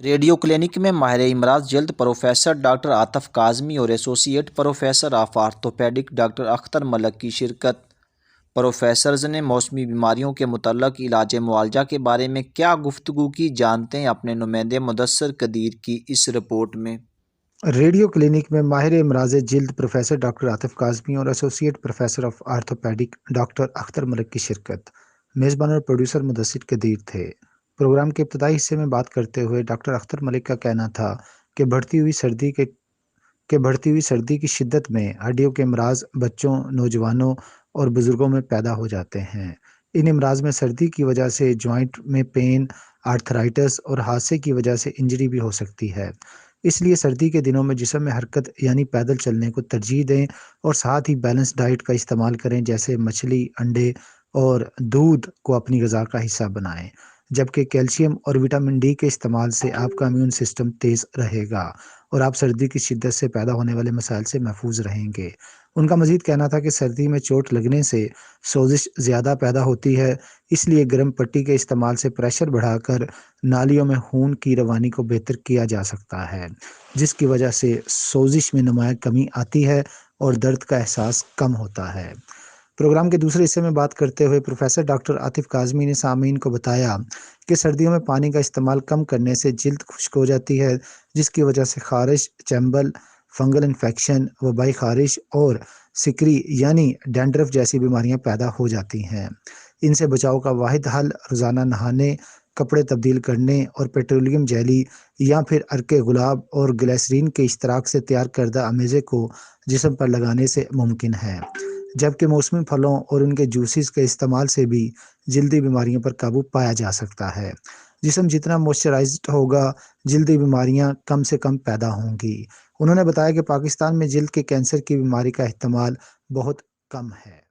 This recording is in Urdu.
ریڈیو کلینک میں ماہر امراض جلد پروفیسر ڈاکٹر عاطف کاظمی اور associate professor of orthopedic doctor Akhtar Malik کی شرکت۔ پروفیسرز نے موسمی بیماریوں کے متعلق علاج معالجہ کے بارے میں کیا گفتگو کی، جانتے ہیں اپنے نمائندے مدثر قدیر کی اس رپورٹ میں۔ ریڈیو کلینک میں ماہر امراض جلد پروفیسر ڈاکٹر عاطف کاظمی اور associate professor of orthopedic doctor Akhtar Malik کی شرکت۔ میزبان اور پروڈیوسر مدثر قدیر تھے۔ پروگرام کے ابتدائی حصے میں بات کرتے ہوئے ڈاکٹر اختر ملک کا کہنا تھا کہ بڑھتی ہوئی سردی کی شدت میں ہڈیوں کے امراض بچوں، نوجوانوں اور بزرگوں میں پیدا ہو جاتے ہیں۔ ان امراض میں سردی کی وجہ سے جوائنٹ میں پین، آرتھرائٹس اور حادثے کی وجہ سے انجری بھی ہو سکتی ہے۔ اس لیے سردی کے دنوں میں جسم میں حرکت یعنی پیدل چلنے کو ترجیح دیں اور ساتھ ہی بیلنس ڈائٹ کا استعمال کریں، جیسے مچھلی، انڈے اور دودھ کو اپنی غذا کا حصہ بنائیں، جبکہ کیلشیم اور وٹامن ڈی کے استعمال سے آپ کا امیون سسٹم تیز رہے گا اور آپ سردی کی شدت سے پیدا ہونے والے مسائل سے محفوظ رہیں گے۔ ان کا مزید کہنا تھا کہ سردی میں چوٹ لگنے سے سوزش زیادہ پیدا ہوتی ہے، اس لیے گرم پٹی کے استعمال سے پریشر بڑھا کر نالیوں میں خون کی روانی کو بہتر کیا جا سکتا ہے، جس کی وجہ سے سوزش میں نمایاں کمی آتی ہے اور درد کا احساس کم ہوتا ہے۔ پروگرام کے دوسرے حصے میں بات کرتے ہوئے پروفیسر ڈاکٹر عاطف کاظمی نے سامعین کو بتایا کہ سردیوں میں پانی کا استعمال کم کرنے سے جلد خشک ہو جاتی ہے، جس کی وجہ سے خارش، چنبل، فنگل انفیکشن، وبائی خارش اور سکری یعنی ڈینڈرف جیسی بیماریاں پیدا ہو جاتی ہیں۔ ان سے بچاؤ کا واحد حل روزانہ نہانے، کپڑے تبدیل کرنے اور پیٹرولیم جیلی یا پھر عرق گلاب اور گلیسرین کے اشتراک سے تیار کردہ امیزے کو جسم پر لگانے سے ممکن ہے، جبکہ موسمی پھلوں اور ان کے جوسز کے استعمال سے بھی جلدی بیماریوں پر قابو پایا جا سکتا ہے۔ جسم جتنا موئسچرائزڈ ہوگا، جلدی بیماریاں کم سے کم پیدا ہوں گی۔ انہوں نے بتایا کہ پاکستان میں جلد کے کینسر کی بیماری کا احتمال بہت کم ہے۔